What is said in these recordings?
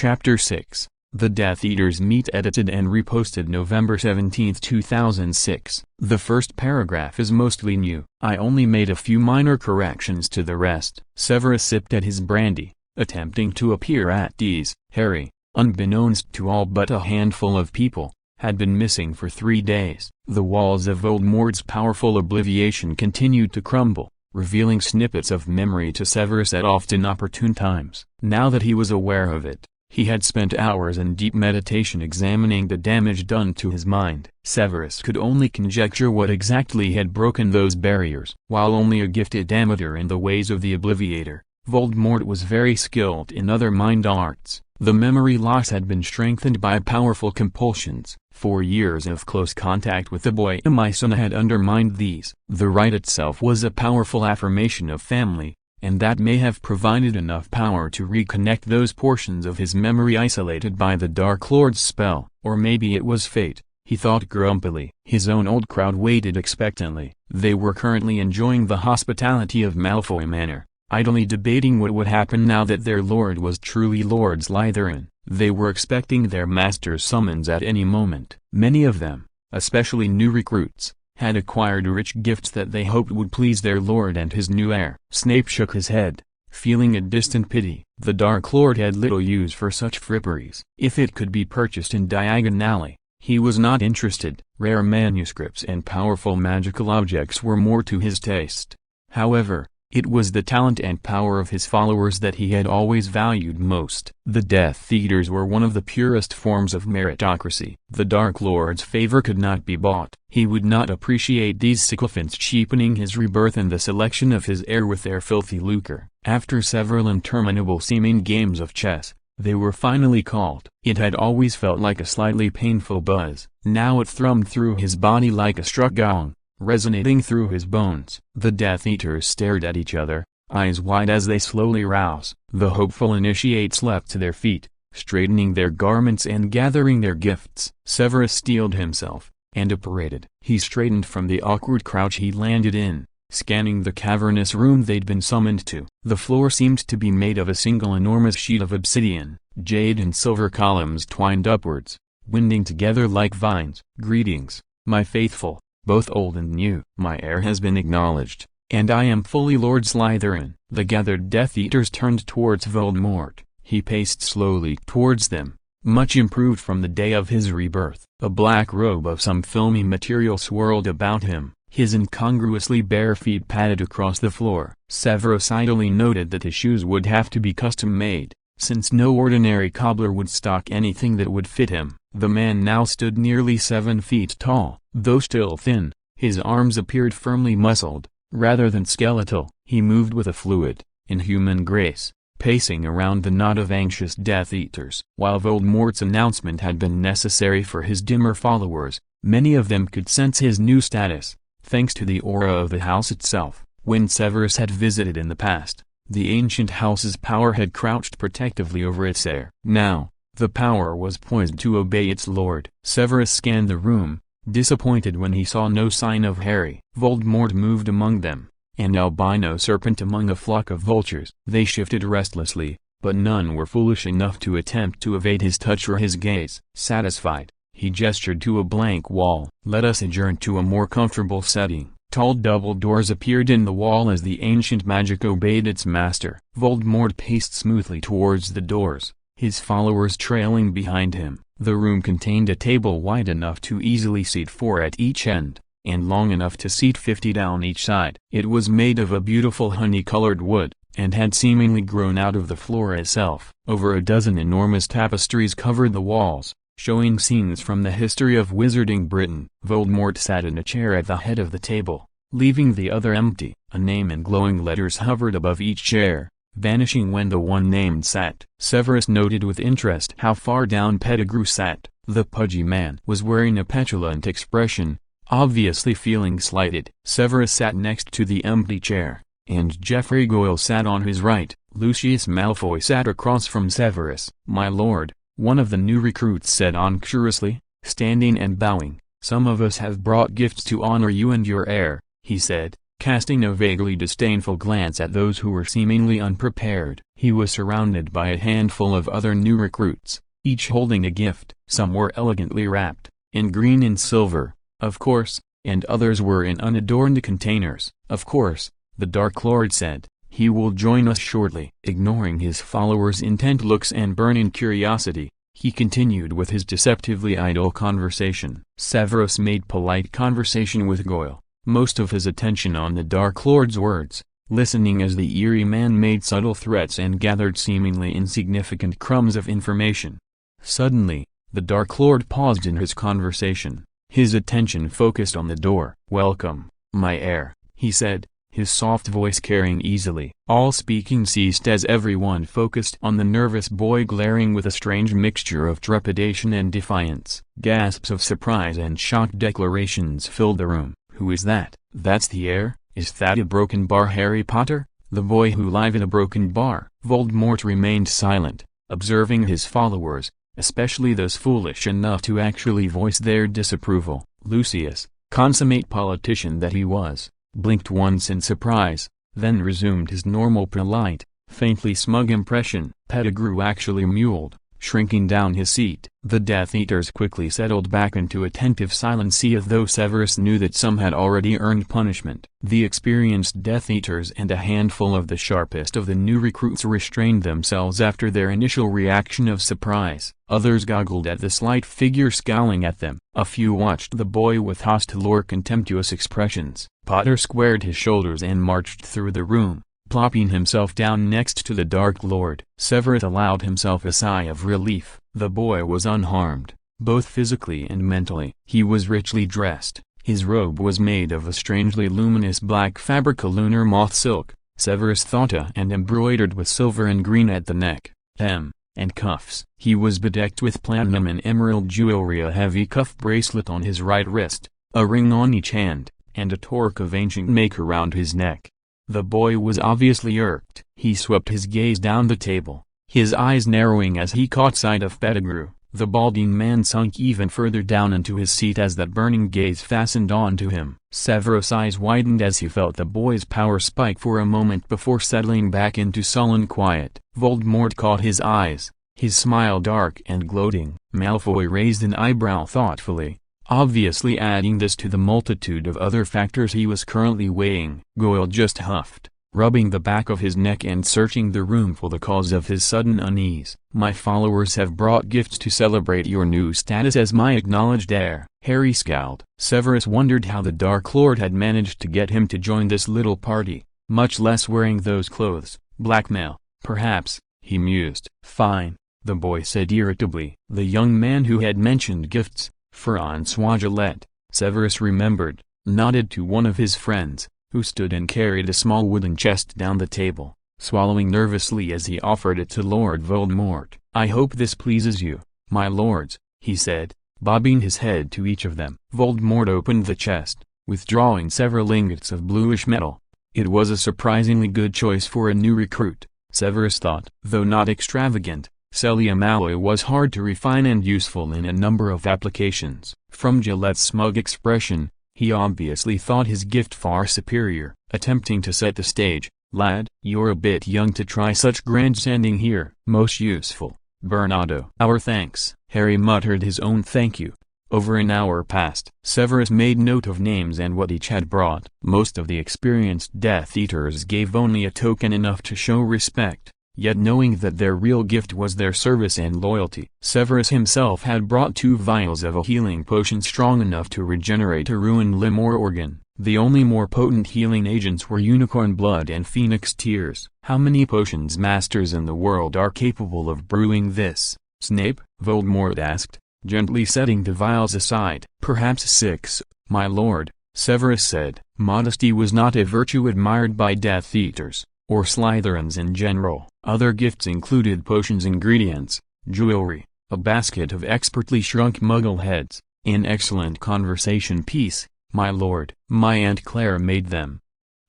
Chapter 6 The Death Eaters Meet, edited and reposted November 17, 2006. The first paragraph is mostly new. I only made a few minor corrections to the rest. Severus sipped at his brandy, attempting to appear at ease. Harry, unbeknownst to all but a handful of people, had been missing for 3 days. The walls of Voldemort's powerful obliviation continued to crumble, revealing snippets of memory to Severus at often opportune times. Now that he was aware of it, he had spent hours in deep meditation examining the damage done to his mind. Severus could only conjecture what exactly had broken those barriers. While only a gifted amateur in the ways of the Obliviator, Voldemort was very skilled in other mind arts. The memory loss had been strengthened by powerful compulsions. 4 years of close contact with the boy Mycena had undermined these. The rite itself was a powerful affirmation of family, and that may have provided enough power to reconnect those portions of his memory isolated by the Dark Lord's spell. Or maybe it was fate, he thought grumpily. His own old crowd waited expectantly. They were currently enjoying the hospitality of Malfoy Manor, idly debating what would happen now that their lord was truly Lord Slytherin. They were expecting their master's summons at any moment. Many of them, especially new recruits, had acquired rich gifts that they hoped would please their lord and his new heir. Snape shook his head, feeling a distant pity. The Dark Lord had little use for such fripperies. If it could be purchased in Diagon Alley, he was not interested. Rare manuscripts and powerful magical objects were more to his taste. However, it was the talent and power of his followers that he had always valued most. The Death Eaters were one of the purest forms of meritocracy. The Dark Lord's favor could not be bought. He would not appreciate these sycophants cheapening his rebirth and the selection of his heir with their filthy lucre. After several interminable seeming games of chess, they were finally called. It had always felt like a slightly painful buzz. Now it thrummed through his body like a struck gong, resonating through his bones. The Death Eaters stared at each other, eyes wide as they slowly rose. The hopeful initiates leapt to their feet, straightening their garments and gathering their gifts. Severus steeled himself, and apparated. He straightened from the awkward crouch he landed in, scanning the cavernous room they'd been summoned to. The floor seemed to be made of a single enormous sheet of obsidian. Jade and silver columns twined upwards, winding together like vines. "Greetings, my faithful, both old and new. My heir has been acknowledged, and I am fully Lord Slytherin." The gathered Death Eaters turned towards Voldemort. He paced slowly towards them, much improved from the day of his rebirth. A black robe of some filmy material swirled about him. His incongruously bare feet padded across the floor. Severus idly noted that his shoes would have to be custom-made, since no ordinary cobbler would stock anything that would fit him. The man now stood nearly 7 feet tall. Though still thin, his arms appeared firmly muscled, rather than skeletal. He moved with a fluid, inhuman grace, pacing around the knot of anxious Death Eaters. While Voldemort's announcement had been necessary for his dimmer followers, many of them could sense his new status, thanks to the aura of the house itself. When Severus had visited in the past, the ancient house's power had crouched protectively over its heir. Now, the power was poised to obey its lord. Severus scanned the room, disappointed when he saw no sign of Harry. Voldemort moved among them, an albino serpent among a flock of vultures. They shifted restlessly, but none were foolish enough to attempt to evade his touch or his gaze. Satisfied, he gestured to a blank wall. "Let us adjourn to a more comfortable setting." Tall double doors appeared in the wall as the ancient magic obeyed its master. Voldemort paced smoothly towards the doors, his followers trailing behind him. The room contained a table wide enough to easily seat 4 at each end, and long enough to seat 50 down each side. It was made of a beautiful honey-colored wood, and had seemingly grown out of the floor itself. Over a dozen enormous tapestries covered the walls, showing scenes from the history of wizarding Britain. Voldemort sat in a chair at the head of the table, leaving the other empty. A name in glowing letters hovered above each chair, vanishing when the one named sat. Severus noted with interest how far down Pettigrew sat. The pudgy man was wearing a petulant expression, obviously feeling slighted. Severus sat next to the empty chair, and Geoffrey Goyle sat on his right. Lucius Malfoy sat across from Severus. "My lord," one of the new recruits said unctuously, standing and bowing, "some of us have brought gifts to honor you and your heir," he said, casting a vaguely disdainful glance at those who were seemingly unprepared. He was surrounded by a handful of other new recruits, each holding a gift. Some were elegantly wrapped, in green and silver, of course, and others were in unadorned containers. Of course, the Dark Lord said, he will join us shortly. Ignoring his followers' intent looks and burning curiosity, he continued with his deceptively idle conversation. Severus made polite conversation with Goyle, most of his attention on the Dark Lord's words, listening as the eerie man made subtle threats and gathered seemingly insignificant crumbs of information. Suddenly, the Dark Lord paused in his conversation, his attention focused on the door. "Welcome, my heir," he said, his soft voice carrying easily. All speaking ceased as everyone focused on the nervous boy glaring with a strange mixture of trepidation and defiance. Gasps of surprise and shocked declarations filled the room. "Who is that?" "That's the heir? Is that a broken bar, Harry Potter? The boy who live in a broken bar?" Voldemort remained silent, observing his followers, especially those foolish enough to actually voice their disapproval. Lucius, consummate politician that he was, blinked once in surprise, then resumed his normal polite, faintly smug impression. Pettigrew actually mewed, shrinking down his seat. The Death Eaters quickly settled back into attentive silence as though Severus knew that some had already earned punishment. The experienced Death Eaters and a handful of the sharpest of the new recruits restrained themselves after their initial reaction of surprise. Others goggled at the slight figure scowling at them. A few watched the boy with hostile or contemptuous expressions. Potter squared his shoulders and marched through the room, plopping himself down next to the Dark Lord. Severus allowed himself a sigh of relief. The boy was unharmed, both physically and mentally. He was richly dressed. His robe was made of a strangely luminous black fabric, a lunar moth silk, Severus thought, and embroidered with silver and green at the neck, hem, and cuffs. He was bedecked with platinum and emerald jewelry, a heavy cuff bracelet on his right wrist, a ring on each hand, and a torque of ancient make around his neck. The boy was obviously irked. He swept his gaze down the table, his eyes narrowing as he caught sight of Pettigrew. The balding man sunk even further down into his seat as that burning gaze fastened onto him. Severus' eyes widened as he felt the boy's power spike for a moment before settling back into sullen quiet. Voldemort caught his eyes, his smile dark and gloating. Malfoy raised an eyebrow thoughtfully, obviously adding this to the multitude of other factors he was currently weighing. Goyle just huffed, rubbing the back of his neck and searching the room for the cause of his sudden unease. "My followers have brought gifts to celebrate your new status as my acknowledged heir." Harry scowled. Severus wondered how the Dark Lord had managed to get him to join this little party, much less wearing those clothes. Blackmail, perhaps, he mused. "Fine," the boy said irritably. The young man who had mentioned gifts, François Gillette, Severus remembered, nodded to one of his friends, who stood and carried a small wooden chest down the table, swallowing nervously as he offered it to Lord Voldemort. "I hope this pleases you, my lords," he said, bobbing his head to each of them. Voldemort opened the chest, withdrawing several ingots of bluish metal. It was a surprisingly good choice for a new recruit, Severus thought. Though not extravagant, Cellium alloy was hard to refine and useful in a number of applications. From Gillette's smug expression, he obviously thought his gift far superior. Attempting to set the stage, "Lad, you're a bit young to try such grandstanding here." "Most useful, Bernardo." "Our thanks." Harry muttered his own thank you. Over an hour passed. Severus made note of names and what each had brought. Most of the experienced Death Eaters gave only a token enough to show respect, yet knowing that their real gift was their service and loyalty. Severus himself had brought 2 vials of a healing potion strong enough to regenerate a ruined limb or organ. The only more potent healing agents were unicorn blood and phoenix tears. "How many potions masters in the world are capable of brewing this, Snape?" Voldemort asked, gently setting the vials aside. "Perhaps 6, my lord," Severus said. Modesty was not a virtue admired by Death Eaters, or Slytherins in general. Other gifts included potions, ingredients, jewelry, a basket of expertly shrunk muggle heads, an excellent conversation piece, my lord. "My Aunt Clara made them,"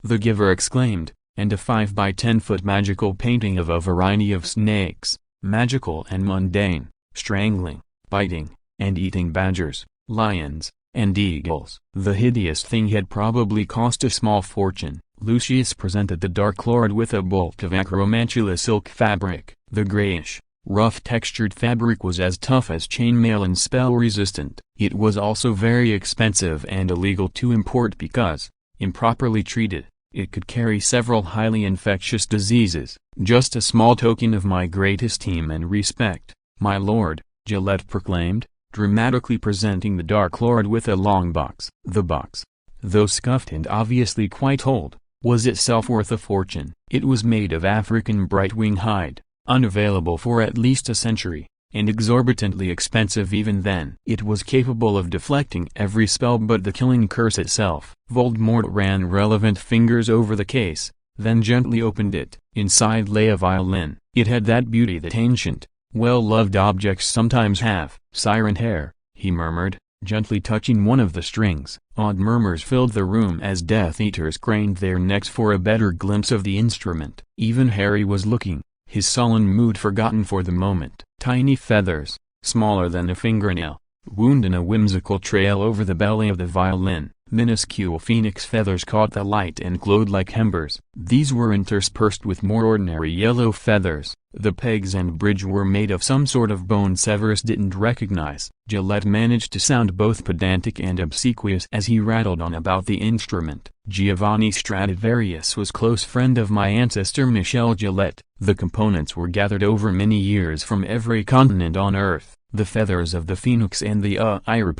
the giver exclaimed, and a 5 by 10-foot magical painting of a variety of snakes, magical and mundane, strangling, biting, and eating badgers, lions, and eagles. The hideous thing had probably cost a small fortune. Lucius presented the Dark Lord with a bolt of acromantula silk fabric. The grayish, rough textured fabric was as tough as chainmail and spell-resistant. It was also very expensive and illegal to import because, improperly treated, it could carry several highly infectious diseases. "Just a small token of my great esteem and respect, my lord," Gillette proclaimed, dramatically presenting the Dark Lord with a long box. The box, though scuffed and obviously quite old, was itself worth a fortune. It was made of African brightwing hide, unavailable for at least a century, and exorbitantly expensive even then. It was capable of deflecting every spell but the killing curse itself. Voldemort ran relevant fingers over the case, then gently opened it. Inside lay a violin. It had that beauty that ancient, well-loved objects sometimes have. "Siren Heir," he murmured, gently touching one of the strings. Odd murmurs filled the room as Death Eaters craned their necks for a better glimpse of the instrument. Even Harry was looking, his sullen mood forgotten for the moment. Tiny feathers, smaller than a fingernail, wound in a whimsical trail over the belly of the violin. Minuscule phoenix feathers caught the light and glowed like embers. These were interspersed with more ordinary yellow feathers. The pegs and bridge were made of some sort of bone Severus didn't recognize. Gillette managed to sound both pedantic and obsequious as he rattled on about the instrument. "Giovanni Stradivarius was close friend of my ancestor Michel Gillette. The components were gathered over many years from every continent on earth. The feathers of the phoenix and the Heir,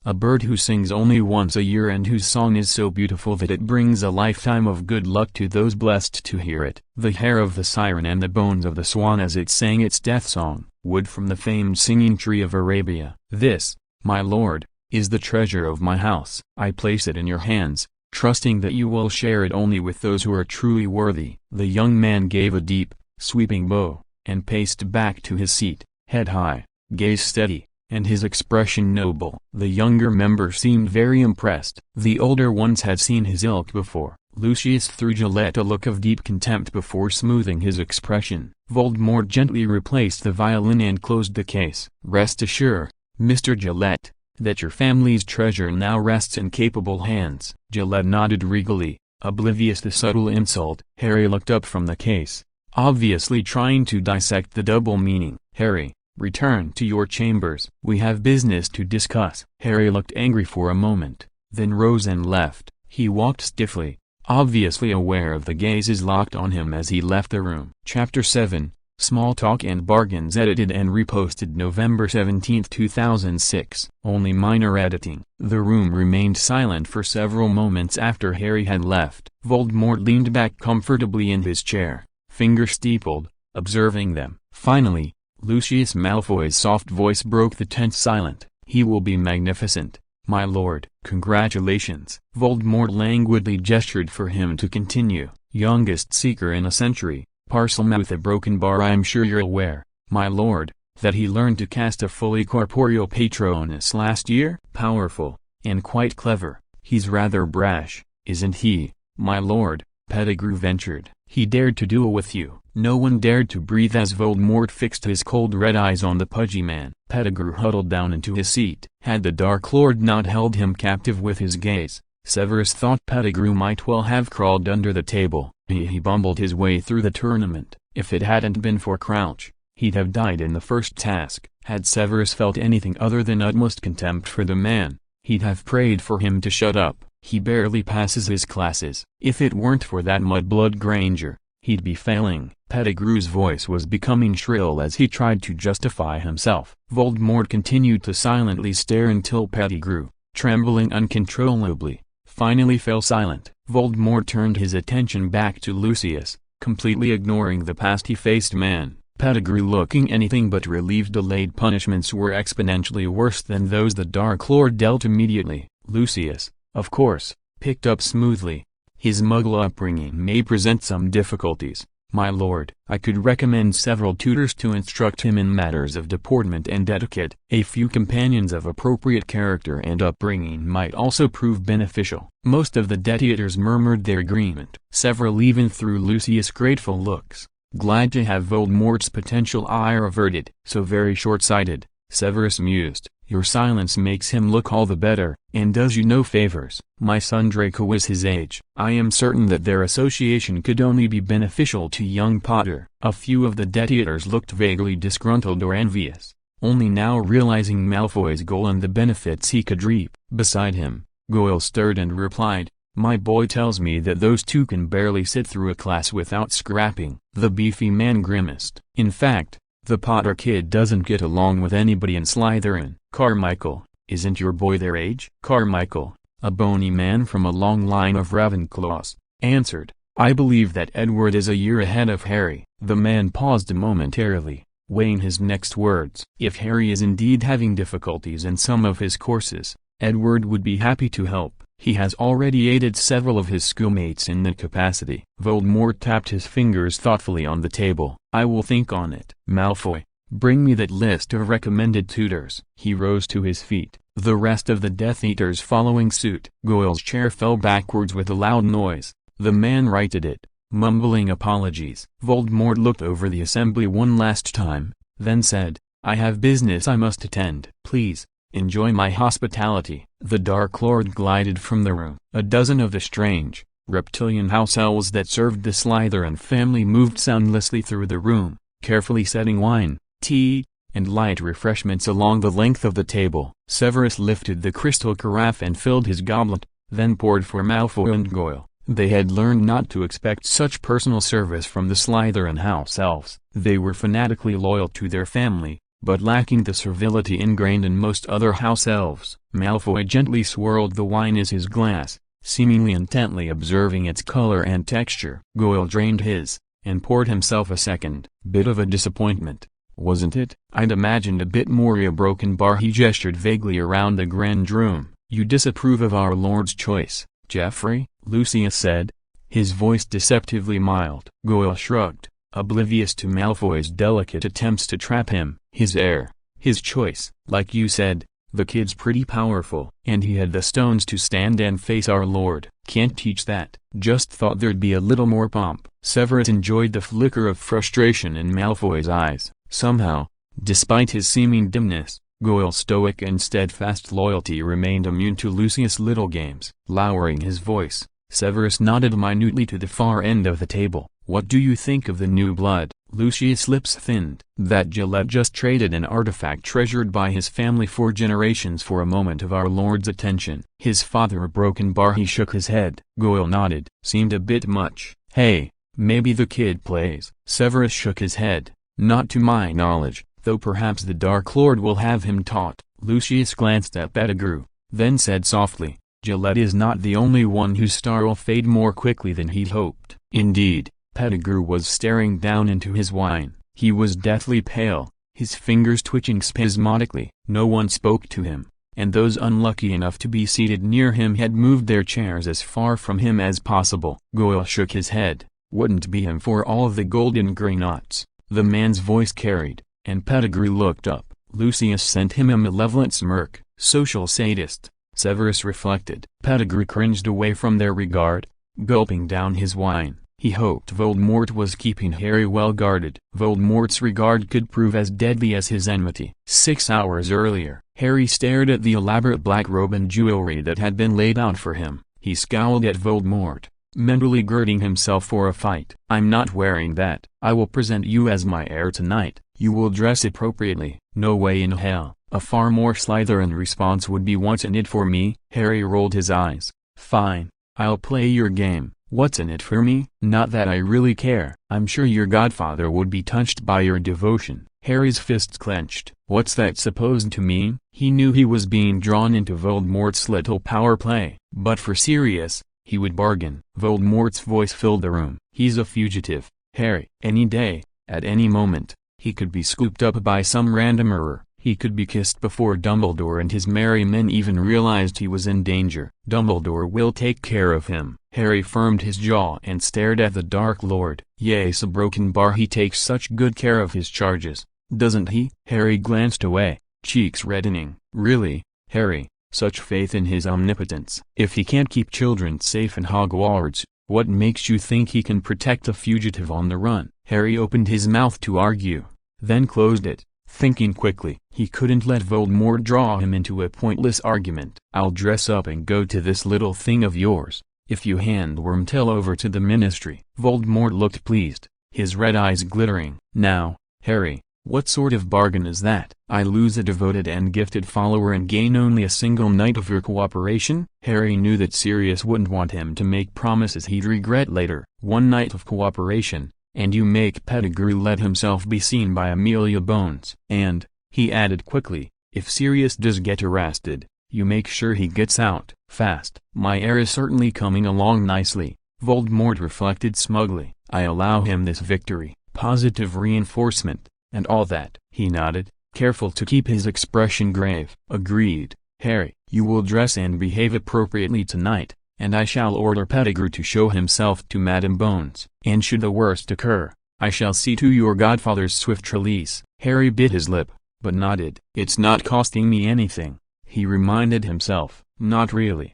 a bird who sings only once a year and whose song is so beautiful that it brings a lifetime of good luck to those blessed to hear it. The hair of the siren and the bones of the swan as it sang its death song. Wood from the famed singing tree of Arabia. This, my lord, is the treasure of my house. I place it in your hands, trusting that you will share it only with those who are truly worthy." The young man gave a deep, sweeping bow, and paced back to his seat, head high, gaze steady, and his expression noble. The younger member seemed very impressed. The older ones had seen his ilk before. Lucius threw Gillette a look of deep contempt before smoothing his expression. Voldemort gently replaced the violin and closed the case. "Rest assured, Mr. Gillette, that your family's treasure now rests in capable hands." Gillette nodded regally, oblivious to subtle insult. Harry looked up from the case, obviously trying to dissect the double meaning. "Harry, return to your chambers. We have business to discuss." Harry looked angry for a moment, then rose and left. He walked stiffly, obviously aware of the gazes locked on him as he left the room. Chapter 7, Small Talk and Bargains, edited and reposted November 17, 2006. Only minor editing. The room remained silent for several moments after Harry had left. Voldemort leaned back comfortably in his chair, fingers steepled, observing them. Finally, Lucius Malfoy's soft voice broke the tense silence. "He will be magnificent, my lord." "Congratulations." Voldemort languidly gestured for him to continue. "Youngest seeker in a century, Parselmouth a broken bar. I'm sure you're aware, my lord, that he learned to cast a fully corporeal Patronus last year." "Powerful, and quite clever. He's rather brash, isn't he, my lord?" Pettigrew ventured. "He dared to duel with you." No one dared to breathe as Voldemort fixed his cold red eyes on the pudgy man. Pettigrew huddled down into his seat. Had the Dark Lord not held him captive with his gaze, Severus thought Pettigrew might well have crawled under the table. He bumbled his way through the tournament. If it hadn't been for Crouch, he'd have died in the first task. Had Severus felt anything other than utmost contempt for the man, he'd have prayed for him to shut up. "He barely passes his classes. If it weren't for that mudblood Granger, he'd be failing." Pettigrew's voice was becoming shrill as he tried to justify himself. Voldemort continued to silently stare until Pettigrew, trembling uncontrollably, finally fell silent. Voldemort turned his attention back to Lucius, completely ignoring the pasty-faced man. Pettigrew, looking anything but relieved. Delayed punishments were exponentially worse than those the Dark Lord dealt immediately. Lucius, of course, picked up smoothly. "His Muggle upbringing may present some difficulties, my lord. I could recommend several tutors to instruct him in matters of deportment and etiquette. A few companions of appropriate character and upbringing might also prove beneficial." Most of the Death Eaters murmured their agreement. Several even threw Lucius grateful looks, glad to have Voldemort's potential ire averted. "So very short-sighted," Severus mused. Your silence makes him look all the better, and does you no favors. My son Draco is his age. I am certain that their association could only be beneficial to young Potter." A few of the Death Eaters looked vaguely disgruntled or envious, only now realizing Malfoy's goal and the benefits he could reap. Beside him, Goyle stirred and replied, "My boy tells me that those two can barely sit through a class without scrapping." The beefy man grimaced. "In fact, the Potter kid doesn't get along with anybody in Slytherin." "Carmichael, isn't your boy their age?" Carmichael, a bony man from a long line of Ravenclaws, answered, "I believe that Edward is a year ahead of Harry." The man paused momentarily, weighing his next words. If Harry is indeed having difficulties in some of his courses, Edward would be happy to help. He has already aided several of his schoolmates in that capacity. Voldemort tapped his fingers thoughtfully on the table. "I will think on it. Malfoy, bring me that list of recommended tutors." He rose to his feet, the rest of the Death Eaters following suit. Goyle's chair fell backwards with a loud noise. The man righted it, mumbling apologies. Voldemort looked over the assembly one last time, then said, "I have business I must attend. Please, enjoy my hospitality." The Dark Lord glided from the room. A dozen of the strange, reptilian house elves that served the Slytherin family moved soundlessly through the room, carefully setting wine, tea, and light refreshments along the length of the table. Severus lifted the crystal carafe and filled his goblet, then poured for Malfoy and Goyle. They had learned not to expect such personal service from the Slytherin house elves. They were fanatically loyal to their family, but lacking the servility ingrained in most other house elves. Malfoy gently swirled the wine in his glass, seemingly intently observing its color and texture. Goyle drained his, and poured himself a second. "Bit of a disappointment, wasn't it? I'd imagined a bit more." A broken bar. He gestured vaguely around the grand room. "You disapprove of our Lord's choice, Geoffrey?" Lucius said, his voice deceptively mild. Goyle shrugged, oblivious to Malfoy's delicate attempts to trap him. "His heir, his choice. Like you said, the kid's pretty powerful. And he had the stones to stand and face our Lord. Can't teach that. Just thought there'd be a little more pomp." Severus enjoyed the flicker of frustration in Malfoy's eyes. Somehow, despite his seeming dimness, Goyle's stoic and steadfast loyalty remained immune to Lucius' little games. Lowering his voice, Severus nodded minutely to the far end of the table. "What do you think of the new blood?" Lucius' lips thinned. "That Gillette just traded an artifact treasured by his family for generations for a moment of our Lord's attention." His father a broken bar. He shook his head. Goyle nodded. "Seemed a bit much." "Hey, maybe the kid plays." Severus shook his head. "Not to my knowledge, though perhaps the Dark Lord will have him taught." Lucius glanced at Pettigrew, then said softly, "Gillette is not the only one whose star will fade more quickly than he'd hoped." Indeed, Pettigrew was staring down into his wine. He was deathly pale, his fingers twitching spasmodically. No one spoke to him, and those unlucky enough to be seated near him had moved their chairs as far from him as possible. Goyle shook his head. "Wouldn't be him for all the golden greenots." The man's voice carried, and Pettigrew looked up. Lucius sent him a malevolent smirk. "Social sadist," Severus reflected. Pettigrew cringed away from their regard, gulping down his wine. He hoped Voldemort was keeping Harry well guarded. Voldemort's regard could prove as deadly as his enmity. 6 hours earlier, Harry stared at the elaborate black robe and jewelry that had been laid out for him. He scowled at Voldemort, mentally girding himself for a fight. "I'm not wearing that. I will present you as my heir tonight. You will dress appropriately." "No way in hell." A far more Slytherin response would be "What's in it for me?" Harry rolled his eyes. "Fine, I'll play your game. What's in it for me? Not that I really care. I'm sure your godfather would be touched by your devotion." Harry's fists clenched. "What's that supposed to mean?" He knew he was being drawn into Voldemort's little power play, but for Sirius, he would bargain. Voldemort's voice filled the room. "He's a fugitive, Harry. Any day, at any moment, he could be scooped up by some randomer. He could be kissed before Dumbledore and his merry men even realized he was in danger. Dumbledore will take care of him." Harry firmed his jaw and stared at the Dark Lord. "Yes, a broken bar. He takes such good care of his charges, doesn't he?" Harry glanced away, cheeks reddening. "Really, Harry, such faith in his omnipotence? If he can't keep children safe in Hogwarts, what makes you think he can protect a fugitive on the run?" Harry opened his mouth to argue, then closed it, thinking quickly. He couldn't let Voldemort draw him into a pointless argument. "I'll dress up and go to this little thing of yours, if you hand Wormtail over to the Ministry." Voldemort looked pleased, his red eyes glittering. "Now, Harry, what sort of bargain is that? I lose a devoted and gifted follower and gain only a single night of your cooperation?" Harry knew that Sirius wouldn't want him to make promises he'd regret later. "One night of cooperation, and you make Pettigrew let himself be seen by Amelia Bones. And," he added quickly, "if Sirius does get arrested, you make sure he gets out fast." "My heir is certainly coming along nicely," Voldemort reflected smugly. "I allow him this victory, positive reinforcement, and all that." He nodded, careful to keep his expression grave. "Agreed, Harry. You will dress and behave appropriately tonight, and I shall order Pettigrew to show himself to Madame Bones. And should the worst occur, I shall see to your godfather's swift release." Harry bit his lip, but nodded. "It's not costing me anything," he reminded himself. "Not really."